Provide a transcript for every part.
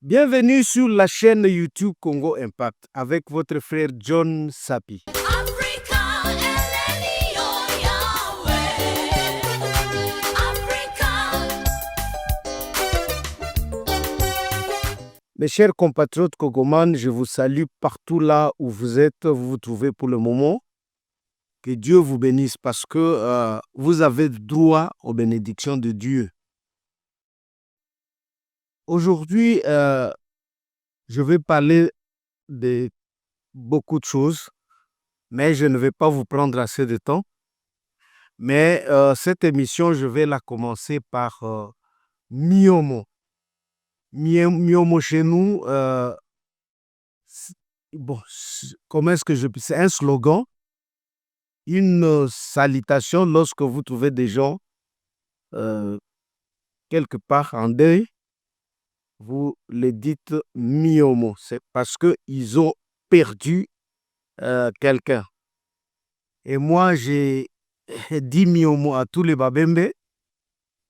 Bienvenue sur la chaîne YouTube Congo Impact avec votre frère John Sapi. Africa, Eleni, oh Yahweh. Africa. Mes chers compatriotes Kogoman, je vous salue partout là où vous êtes, vous vous trouvez pour le moment. Que Dieu vous bénisse parce que vous avez droit aux bénédictions de Dieu. Aujourd'hui, je vais parler de beaucoup de choses, mais je ne vais pas vous prendre assez de temps. Mais cette émission, je vais la commencer par Miomo. Miomo chez nous, bon, comment est-ce que c'est un slogan, une salutation lorsque vous trouvez des gens quelque part en deuil, vous les dites Miomo. C'est parce qu'ils ont perdu quelqu'un. Et moi, j'ai dit Miomo à tous les Babembe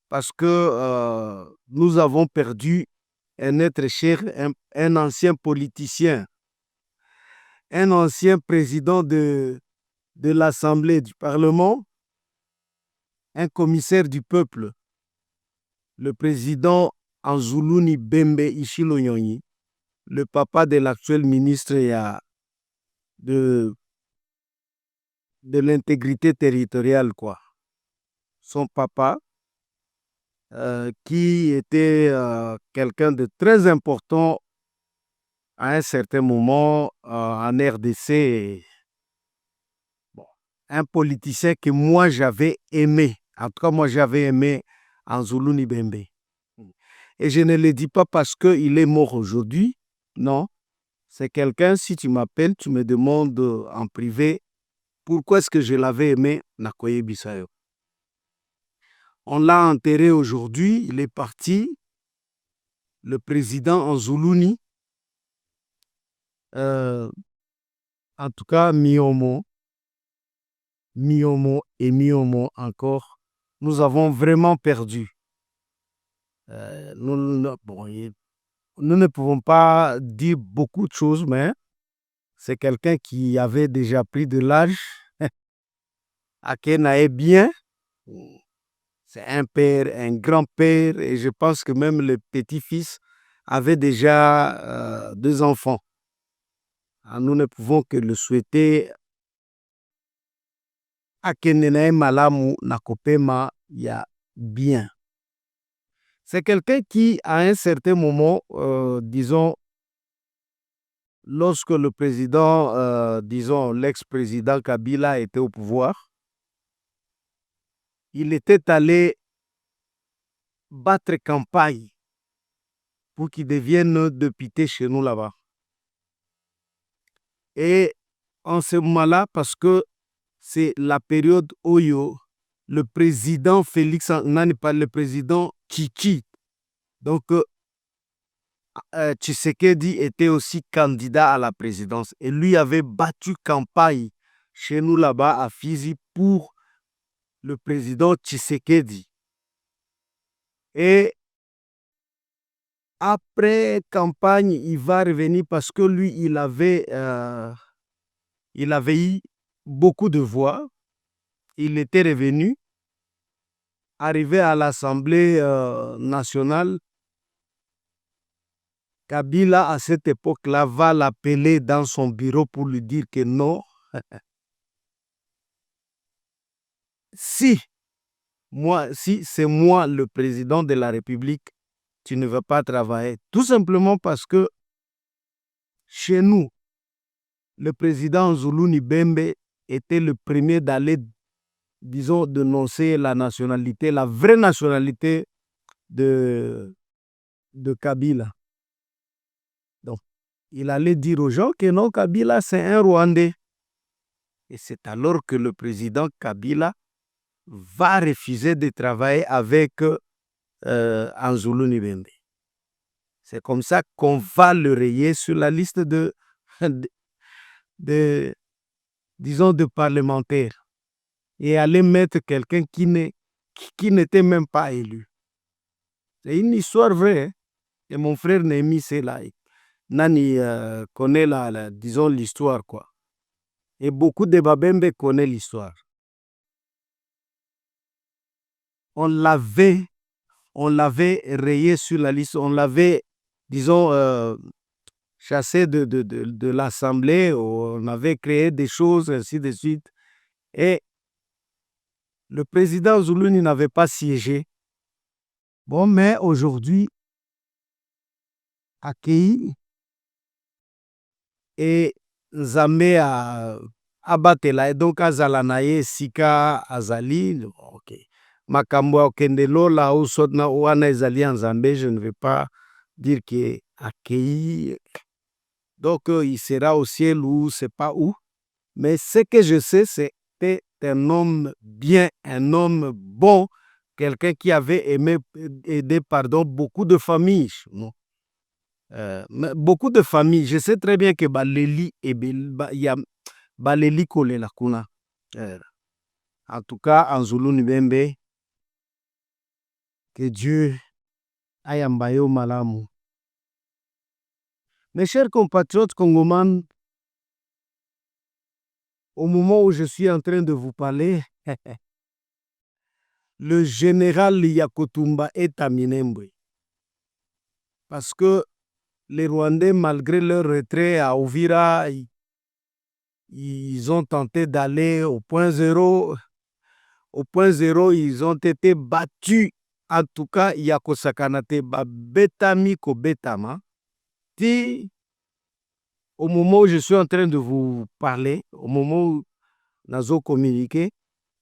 parce que nous avons perdu un être cher, un ancien politicien, un ancien président de l'Assemblée du Parlement, un commissaire du peuple, le président Anzuluni Bembe Ishilonyonyi, le papa de l'actuel ministre de l'intégrité territoriale, quoi. Son papa, qui était quelqu'un de très important à un certain moment en RDC. Bon, un politicien que moi j'avais aimé. En tout cas, moi j'avais aimé Anzuluni Bembe. Et je ne le dis pas parce qu'il est mort aujourd'hui. Non. C'est quelqu'un, si tu m'appelles, tu me demandes en privé pourquoi est-ce que je l'avais aimé, Nakoye Bisayo. On l'a enterré aujourd'hui, il est parti. Le président Anzuluni, en tout cas Miomo et Miomo encore, nous avons vraiment perdu. Nous ne pouvons pas dire beaucoup de choses, mais c'est quelqu'un qui avait déjà pris de l'âge, à Kenae bien. C'est un père, un grand-père, et je pense que même le petit-fils avait déjà 2 enfants. Nous ne pouvons que le souhaiter à Kenae Malamu Nakopema ya bien. C'est quelqu'un qui, à un certain moment, disons, lorsque le président, disons, l'ex-président Kabila était au pouvoir, il était allé battre campagne pour qu'il devienne député chez nous là-bas. Et en ce moment-là, parce que c'est la période où le président Félix, non pas le président Kiki, donc Tshisekedi était aussi candidat à la présidence et lui avait battu campagne chez nous là-bas à Fizi pour le président Tshisekedi. Et après campagne, il va revenir parce que lui, il avait eu beaucoup de voix. Il était revenu, arrivé à l'Assemblée nationale. Kabila, à cette époque-là, va l'appeler dans son bureau pour lui dire que non, si c'est moi le président de la République, tu ne veux pas travailler. Tout simplement parce que chez nous, le président Zuluni Bembe était le premier d'aller, disons, dénoncer la nationalité, la vraie nationalité de Kabila. Donc, il allait dire aux gens que non, Kabila, c'est un Rwandais. Et c'est alors que le président Kabila va refuser de travailler avec Anzuluni Bembe. C'est comme ça qu'on va le rayer sur la liste disons, de parlementaires et aller mettre quelqu'un qui n'était même pas élu. C'est une histoire vraie. Et mon frère Némi, c'est là. Nani connaît disons l'histoire, quoi. Et beaucoup de Babembe connaissent l'histoire. On l'avait rayé sur la liste, on l'avait, disons, chassé de l'Assemblée, on avait créé des choses, ainsi de suite. Et le président Zuluni n'avait pas siégé. Bon, mais aujourd'hui, accueilli et Nzambe abatela, et donc azala na ye sika azali. Ok. Makambo okende lola ou sotna wana ezali ya Nzambe, je ne vais pas dire que accueilli. Donc il sera au ciel ou c'est pas où. Mais ce que je sais, c'était un homme bien, un homme bon, quelqu'un qui avait aidé beaucoup de familles. Non? Beaucoup de familles. Je sais très bien que Baleli et Baleli Kole la kuna. En tout cas, en Zulu Nibembe, que Dieu aille ambayo malamu. Mes chers compatriotes congomans, au moment où je suis en train de vous parler, le général Yakotumba est à Minembwe. Parce que les Rwandais, malgré leur retrait à Ouvira, ils ont tenté d'aller au point zéro. Au point zéro, ils ont été battus. En tout cas, Yakosakanate Betami ko Betama. Au moment où je suis en train de vous parler, au moment où nous communiqué,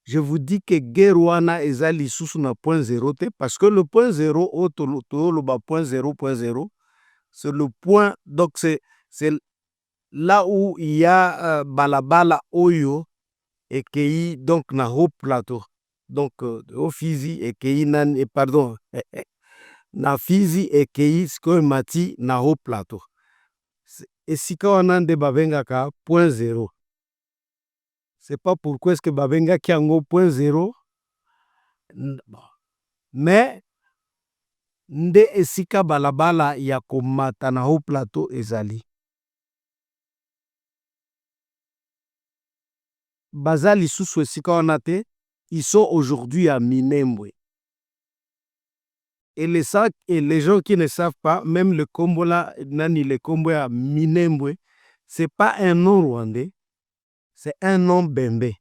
je vous dis que Guerwana ezali sous na point zéro, parce que le point zéro, le point zéro, c'est le point, donc c'est là où il y a Balabala Oyo et Kei, donc na haut plateau. Donc au Fizi et Kei pardon, na Fizi et Kei sko mati na haut plateau. Et si quand on a des babengaka point zéro, c'est pas pourquoi est-ce que babenga qui en point zéro, mais nde esika balabala ya komata na haut plateau ezali. Bazali sous esika wana te, ils sont aujourd'hui à Minembwe. Et les gens qui ne savent pas, même le Kombola, nani le Kombo à Minembwe, c'est pas un nom rwandais, c'est un nom bembe.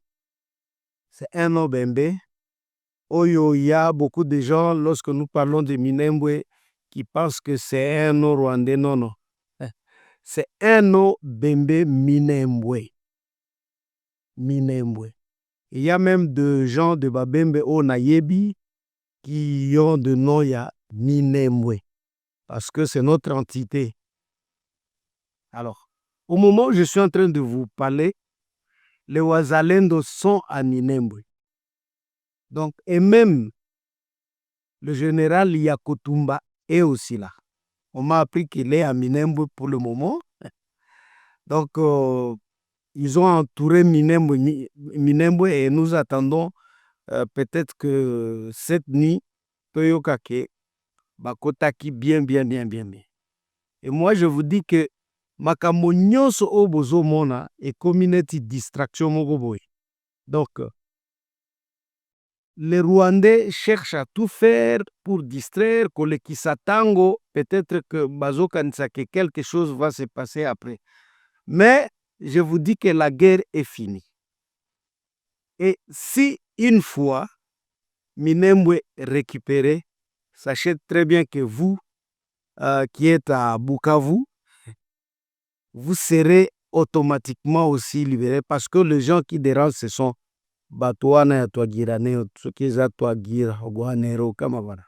C'est un nom bembe. Oyo, il y a beaucoup de gens, lorsque nous parlons de Minembwe, qui pensent que c'est un nom rwandais. Non, non. C'est un nom bembe Minembwe. Minembwe. Il y a même des gens de Babembe au Nayebi qui ont de nom ya Minembwe. Parce que c'est notre entité. Alors, au moment où je suis en train de vous parler, les Wazalendo sont à Minembwe. Donc, et même le général Yakotumba est aussi là. On m'a appris qu'il est à Minembwe pour le moment. Donc, ils ont entouré Minembwe et nous attendons peut-être que cette nuit, Toyokake, Bakotaki bien. Et moi, je vous dis que makambo nyonso o bozomona et community distraction moko boye. Donc, les Rwandais cherchent à tout faire pour distraire, kolekisa tango, peut-être que bazokanisa que quelque chose va se passer après. Mais je vous dis que la guerre est finie. Et si une fois Minembwe récupéré, sachez très bien que vous, qui êtes à Bukavu, vous serez automatiquement aussi libéré parce que les gens qui dérangent, ce sont Batouana ya Twagirane, ceux qui ont Twagira, Oguanero, Kamavana.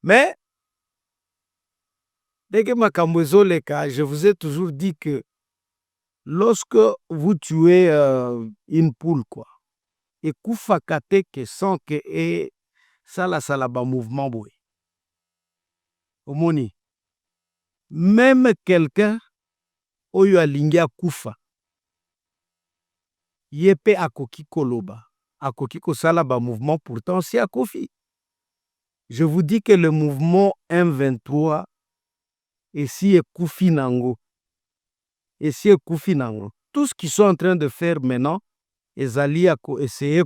Mais, dès que Makambozoleka, je vous ai toujours dit que lorsque vous tuez une poule, quoi, et Koufakate que sans que et salaba mouvement boy. Omoni. Même quelqu'un oyo alingia kufa yepe akoki koloba akoki kosala ba mouvement pourtant si akofi. Je vous dis que le mouvement M23 esi ekufi nango. Esi ekufi nango. Tout ce qu'ils sont en train de faire maintenant, ezali ya essayer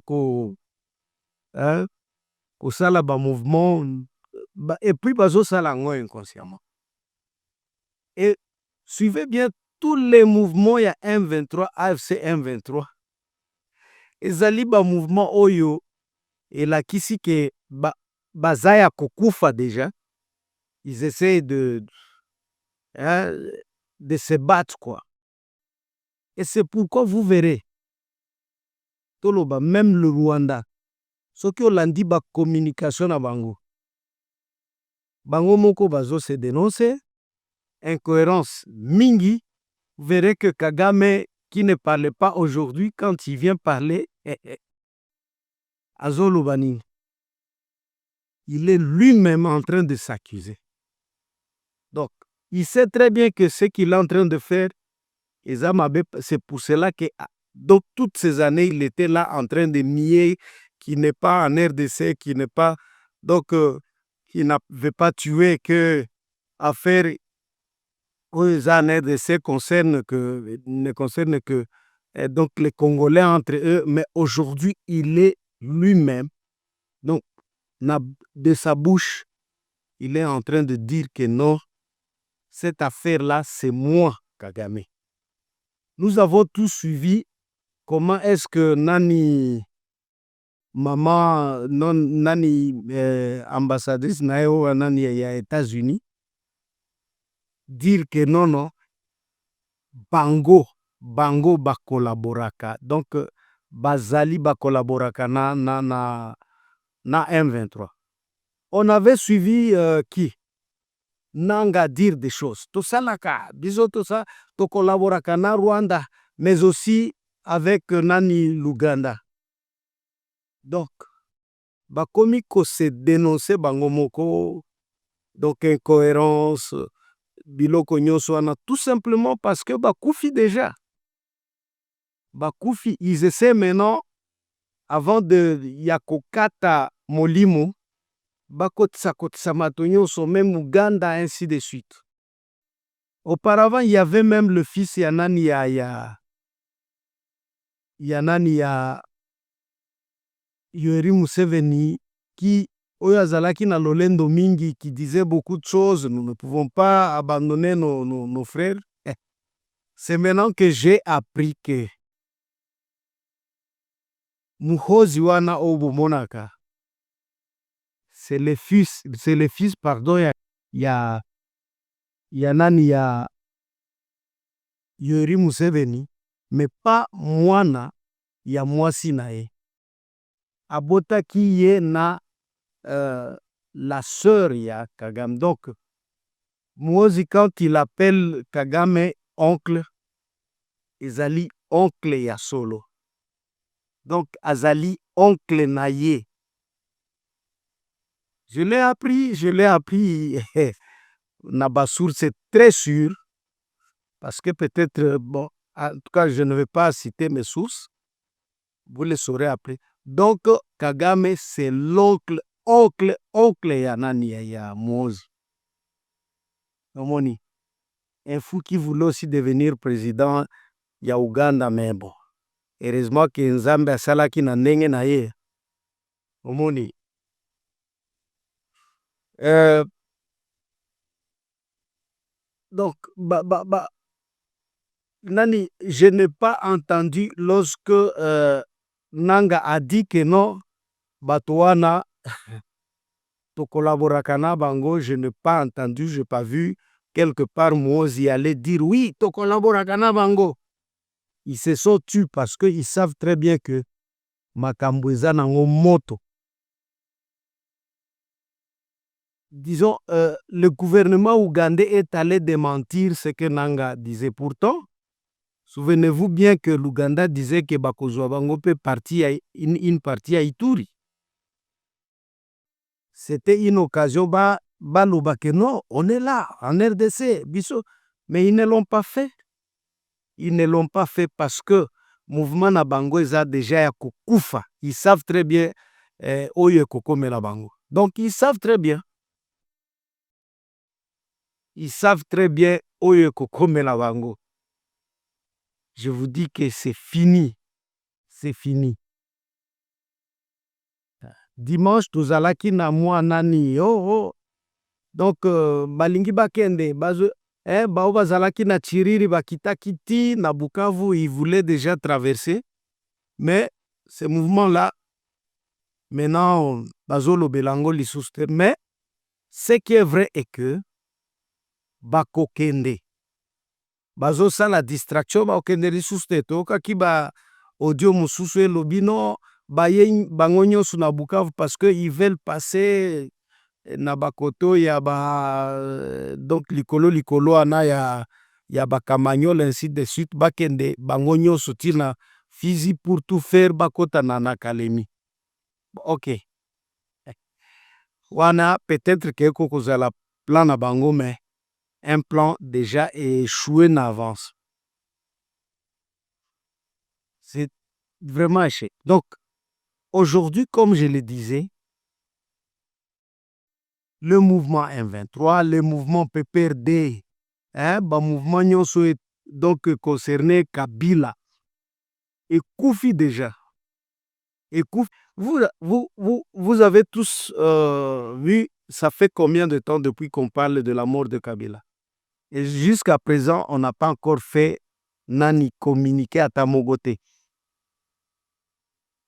hein, kosala mouvement et puis bazosala yango inconsciemment. Et suivez bien tous les mouvements ya M23, AFC M23. Ezali mouvement oyo elakisi ke baza ya kokufa déjà. Ils essayent hein, de se battre, quoi. Et c'est pourquoi vous verrez, toloba, même le Rwanda, ce qui olandi ba communication na bango. Bango moko bazo se dénoncer, incohérence mingi, vous verrez que Kagame, qui ne parlait pas aujourd'hui, quand il vient parler, Azolobani, il est lui-même en train de s'accuser. Donc, il sait très bien que ce qu'il est en train de faire, c'est pour cela que, donc, toutes ces années, il était là en train de nier qu'il n'est pas en RDC, qu'il n'est pas. Donc, il n'avait pas tué que affaire aux en RDC ne concerne que donc les Congolais entre eux, mais aujourd'hui, il est lui-même, donc, de sa bouche, il est en train de dire que non, cette affaire-là, c'est moi, Kagame. Nous avons tous suivi comment est-ce que Nani, maman, non, Nani, ambassadrice Naeo, Nani, ya États-Unis, dire que non, non, Bango bakolaboraka. Donc, Bazali bakolaboraka na M23. On avait suivi qui? Nanga dire des choses. Tout ça, tout ça, to collaboraka na Rwanda, mais aussi avec Nani l'Ouganda. Donc, bakomi ko se dénoncer bango moko, donc incohérence, biloko nyonso wana, tout simplement parce que bakufi déjà. Bakufi, ils essaient maintenant, avant de yakokata molimo, bakotisa mato nyonso, même Ouganda, ainsi de suite. Auparavant, il y avait même le fils Yanani Yoweri Museveni qui Oyazalaki na Lolendo Mingi qui disait beaucoup de choses. Nous ne pouvons pas abandonner nos frères. C'est maintenant que j'ai appris que Muhozi wana Obomonaka, c'est le fils, pardon, ya Yoweri Museveni, mais pas mwana ya mwasi na ye. Abotaki ye na la sœur ya Kagame. Donc, Muhozi, quand il appelle Kagame oncle, ezali oncle ya solo. Donc, azali oncle na ye. Je l'ai appris na source très sûre, parce que peut-être, bon, en tout cas, je ne vais pas citer mes sources, vous les saurez après. Donc, Kagame, c'est oncle ya nani ya Muhozi. Omoni, un fou qui voulait aussi devenir président ya Ouganda, mais bon, heureusement que Nzambe asalaki na ndenge na ye. Omoni. Donc, Nani, je n'ai pas entendu lorsque Nanga a dit que non, Batouana, to collaboraka na bango, je n'ai pas entendu, je n'ai pas vu quelque part Muhozi aller dire oui, to collaboraka na bango. Ils se sont tus parce qu'ils savent très bien que makambo eza nango moto. Disons, le gouvernement ougandais est allé démentir ce que Nanga disait. Pourtant, souvenez-vous bien que l'Ouganda disait que Bakozwa Bango peut partir une partie à Ituri. C'était une occasion, que non, on est là, en RDC, biso. Mais ils ne l'ont pas fait. Ils ne l'ont pas fait parce que mouvement na bango a déjà ya kukufa. Ils savent très bien oyo kokome la bango. Donc ils savent très bien. ils savent très bien oyo ekokomela bango. Je vous dis que c'est fini. C'est fini. Dimanche, tozalaki na mwa nani donc balingi bakende bao bazalaki na Chiriri bakitaki ti na Bukavu, ils voulaient déjà traverser. Mais ce mouvement-là, maintenant, bazolobela yango lisusu te. Mais ce qui est vrai est que bakokende bazosala distraction, bakokende lisusu te. Tokaki ba audio mosusu elobi no baye bango nyonso na Bukavu parce que ils veulent passer na bakoto ya donc likolo wana ya bakamagnol ainsi de suite, bakende bango nyonso tina Fizi pour tout faire bakota na Kalemi. Ok. Wana peut-être que kozala plan na bango, mais un plan déjà échoué en avance. C'est vraiment échec. Donc, aujourd'hui, comme je le disais, le mouvement M23, le mouvement PPRD, mouvement nyonso donc concerné Kabila, et Koufi déjà. Et Koufi, vous avez tous vu, ça fait combien de temps depuis qu'on parle de la mort de Kabila? Et jusqu'à présent, on n'a pas encore fait nani communiqué à Tamogoté.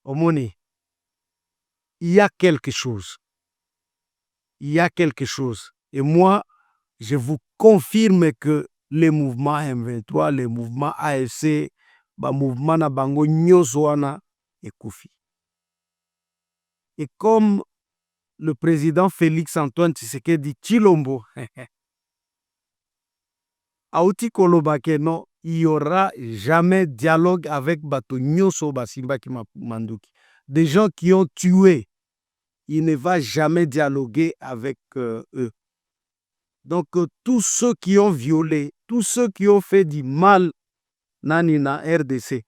Omoni, il y a quelque chose. Il y a quelque chose. Et moi, je vous confirme que le mouvement M23, le mouvement AFC, le mouvement Nabango Nyoswana et Koufi. Et comme le président Félix Antoine Tshisekedi Chilombo, Aouti Kolobake, non, il n'y aura jamais dialogue avec Bato Nyoso Basimbaki Manduki. Des gens qui ont tué, il ne va jamais dialoguer avec eux. Donc, tous ceux qui ont violé, tous ceux qui ont fait du mal Nanina RDC,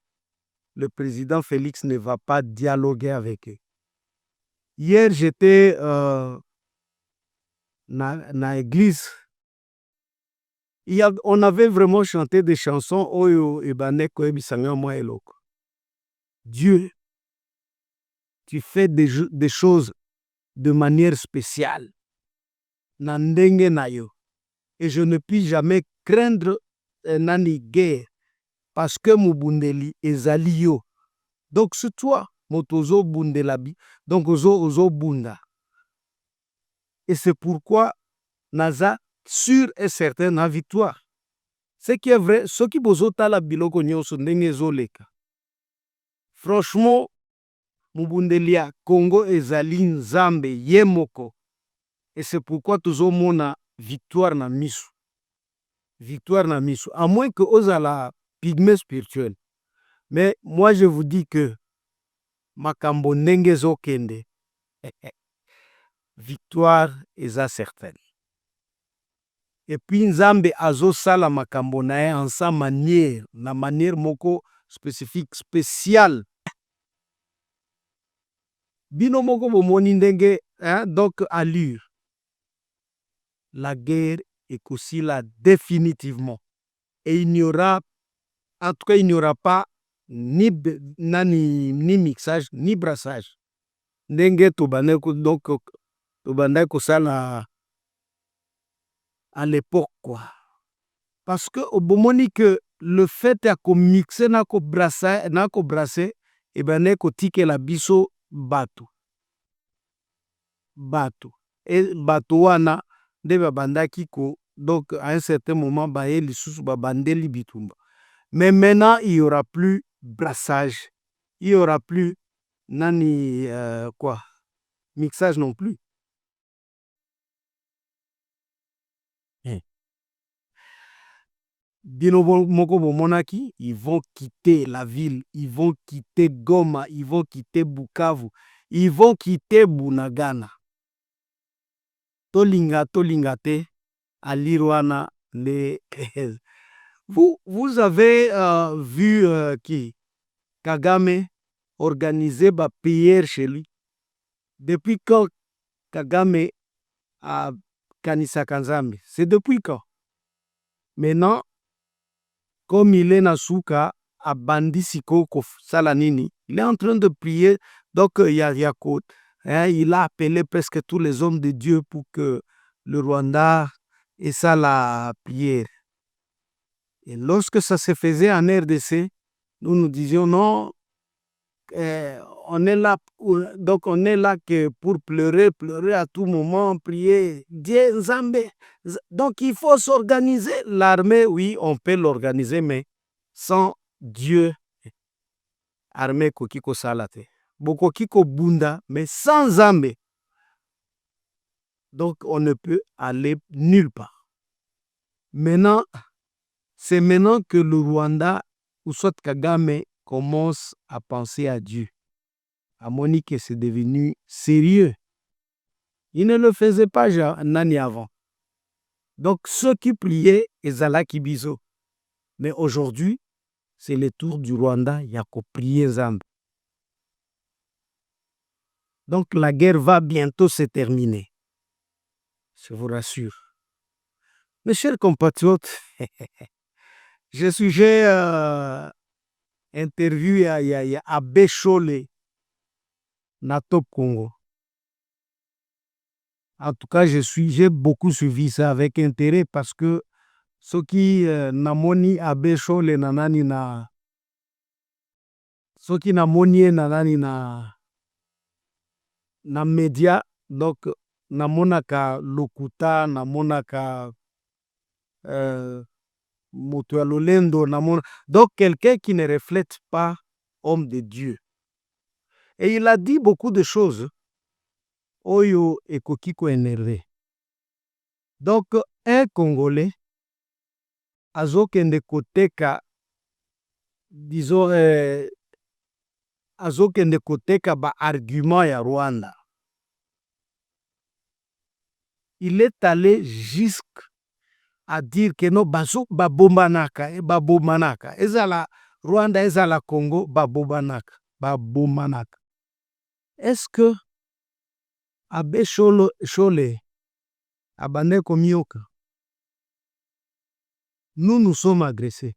le président Félix ne va pas dialoguer avec eux. Hier, j'étais na église. On avait vraiment chanté des chansons Oyo Ebaneko Ebisanga Moi Eloko. Dieu, tu fais des choses de manière spéciale. Nandenge nayo. Et je ne puis jamais craindre nani guerre parce que Mubundeli ezali yo. Donc c'est toi, motozo bundelabi. Donc ozo bunda. Et c'est pourquoi naza sûr et certain na victoire. Ce qui est vrai, ce qui bozo tala biloko nyonso ndenge zoleka. Franchement, Mubundelia Congo ezali nzambe yemoko. Et c'est pourquoi tozo mona victoire na misu. Victoire na misu. À moins que ozala pygmée spirituel. Mais moi je vous dis que makambo ndenge zokende. Victoire eza certaine. Et puis nzambe azo sala makambo na en sa manière, na manière moko spécifique, spéciale. Bino moko bomoni ndenge, donc allure. La guerre est aussi là définitivement. Et il n'y aura, en tout cas, il n'y aura pas ni mixage, ni brassage. Ndenge tobandeko, donc tobandeko sala à l'époque, quoi. Parce que au bomoni que le fait à mixer na ko brasser, et ben neko tike la biso bato. Et bato wana de babandaki ko, donc à un certain moment baye lisusu babandeli bitumba. Mais maintenant il y aura plus brassage, il y aura plus nani mixage non plus. Bino moko bomonaki, ils vont quitter la ville, ils vont quitter Goma, ils vont quitter Bukavu, ils vont quitter Bunagana. Tolinga te alirwana les vous avez vu qui Kagame organiser ba prière chez lui. Depuis quand Kagame a kanisa kanzambe? C'est depuis quand? Maintenant, comme il est Nasuka, à Bandi Siko Salanini, il est en train de prier. Donc, il a appelé presque tous les hommes de Dieu pour que le Rwanda ait ça la prière. Et lorsque ça se faisait en RDC, nous disions non, on est là, donc on est là que pour pleurer à tout moment, prier, Dieu, Nzambe. Donc il faut s'organiser. L'armée, oui, on peut l'organiser, mais sans Dieu, armée kokiko salate. Bokokiko bunda, mais sans Nzambe. Donc on ne peut aller nulle part. Maintenant, c'est maintenant que le Rwanda, ou soit Kagame, commence à penser à Dieu. À Monique, c'est devenu sérieux. Il ne le faisait pas Nani avant. Donc, ceux qui priaient, Ezala Kibizo. Mais aujourd'hui, c'est le tour du Rwanda, il y a qu'à prier Zambe. Donc, la guerre va bientôt se terminer. Je vous rassure. Mes chers compatriotes, j'ai interviewé à Bécholé, na Top Congo. En tout cas, j'ai beaucoup suivi ça avec intérêt parce que ceux qui namoni à Bécholé nanani na ceux qui namoni nanani na média, donc namonaka lokuta, namonaka moto ya lolendo, donc quelqu'un qui ne reflète pas homme de Dieu. Et il a dit beaucoup de choses. Oyo ekokiko énervé. Donc, un Congolais, azokende koteka, disons, azokende koteka ba argument ya Rwanda. Il est allé jusqu'à dire que non, babombanaka, ezala Rwanda, ezala Congo, babombanaka. Est-ce que Abbé Chole, Abane Komioka, nous sommes agressés.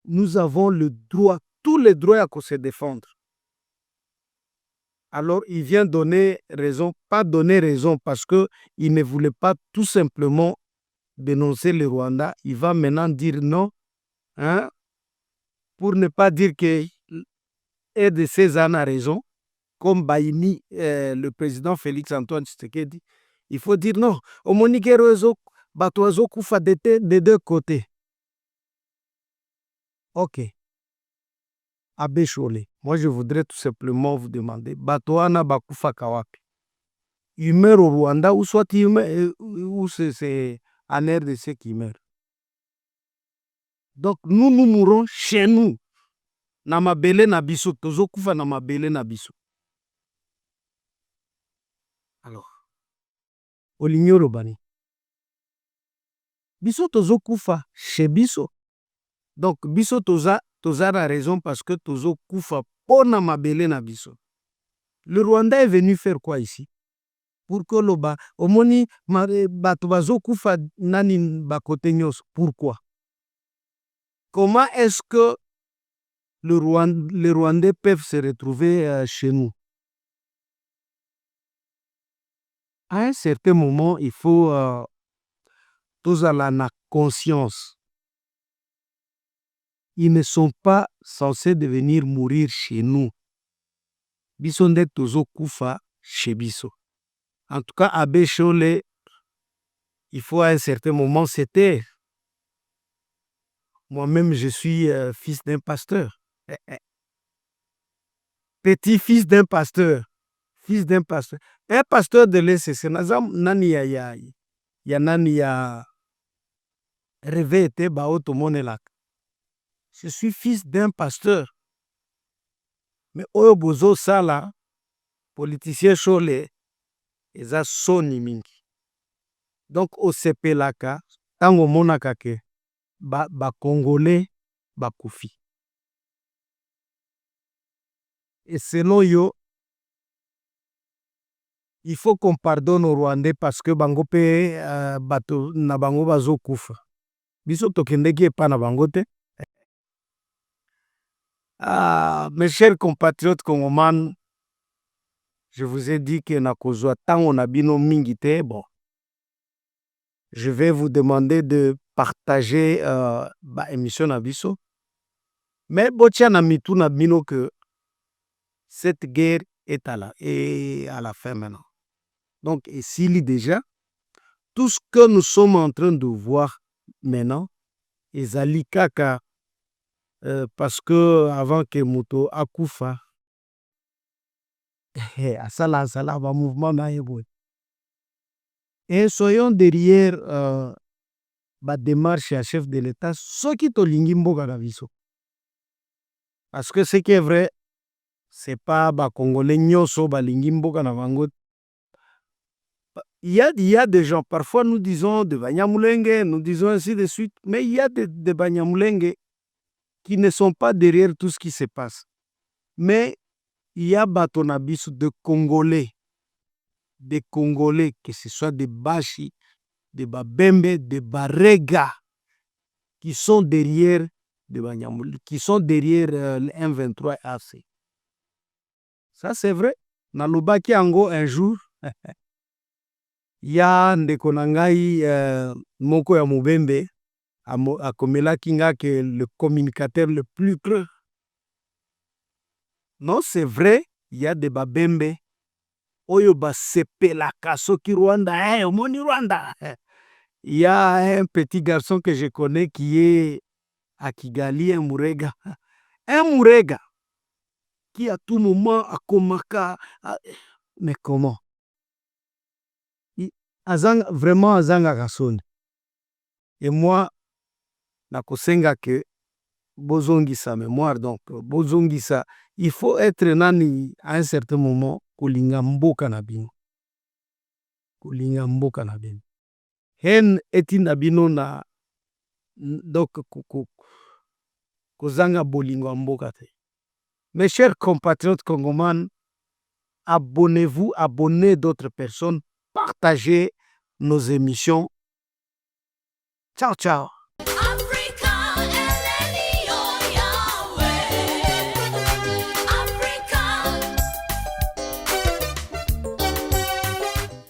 Nous avons le droit, tous les droits à se défendre. Alors, il vient donner raison, pas donner raison parce qu'il ne voulait pas tout simplement dénoncer le Rwanda. Il va maintenant dire non, hein, pour ne pas dire que RDC a raison, comme Baïni, le président Félix Antoine Tshisekedi. Il faut dire non. Au Moniquerozo, Batoazo Koufa des deux côtés. Ok. Abbé Cholé, moi je voudrais tout simplement vous demander, Batoana Bakufa Kawapi, il meurt au Rwanda ou soit il meurt, ou c'est en RDC qui meurt. Donc nous mourrons chez nous. Namabele Nabiso, Tozo Kufa Namabele Nabiso. Alors, Oligno Robani. Biso Tozo Kufa chez Biso. Donc, Biso Toza a raison parce que Tozo Kufa Pona Mabele Nabiso. Le Rwanda est venu faire quoi ici? Pour que l'Oba, Omoni, Batobazo Kufa Nanin Bakotenyos. Pourquoi? Comment est-ce que les Rwandais peuvent se retrouver chez nous? À un certain moment, il faut tous à la conscience. Ils ne sont pas censés devenir mourir chez nous. Bisonde Tozo Kufa chez Biso. En tout cas, Abbé Cholé, il faut à un certain moment se taire. Moi-même, je suis fils d'un pasteur. Petit-fils d'un pasteur. Fils d'un pasteur. Un pasteur de l'ECC, nani ya nani ya rêvé était baoto monelak. Je suis fils d'un pasteur. Mais oyo bozo sala, politicien Cholé, eza soni mingi. Donc, au sepelaka, tango monaka ke, ba Congolais, ba koufi. Et selon yo, il faut qu'on pardonne aux Rwandais parce que bango pe bato na bango bazo kufa. biso tokendeki epai na bango te. Mes chers compatriotes congomans, je vous ai dit que nakozwa tango na bino mingi te. Bon, je vais vous demander de partager ba émission na biso. Mais botia na mitu na bino que cette guerre est à la fin maintenant. Donc, et s'il y déjà, tout ce que nous sommes en train de voir maintenant, ezali kaka parce que avant que moto akufa, asala ba mouvement na ye boye. Et soyons derrière ba démarche ya chef de l'État soki tolingi mboka na biso. Parce que ce qui est vrai, c'est pas ba Congolais nyonso balingi mboka na bango. Il y a des gens, parfois nous disons de Banyamulenge, nous disons ainsi de suite, mais il y a des Banyamulenge qui ne sont pas derrière tout ce qui se passe. Mais il y a Batonabis de Congolais, que ce soit des Bashi, des Babembe, des Barega, qui sont derrière qui sont derrière le M23 AC. Ça, c'est vrai. Nalobaki ango un jour, ya ndeko na ngai moko ya Mubembe akomelaki nga que le communicateur le plus creux. Non, c'est vrai, il y a des Babembe oyo basepelaka soki Rwanda, omoni Rwanda. Il y a un petit garçon que je connais qui est à Kigali, un Mourega. Un Mourega qui à tout moment akomaka. Mais comment? Vraiment azanga kasoni. Et moi, nakosenga que bozongisa mémoire, donc bozongisa, il faut être nani à un certain moment kolinga mboka na bino. Kolinga mboka na bino. Hen eti na bino na donc kozanga bolingo mboka te. Mes chers compatriotes congomans, abonnez-vous, abonnez d'autres personnes, partagez nos émissions. Ciao, ciao.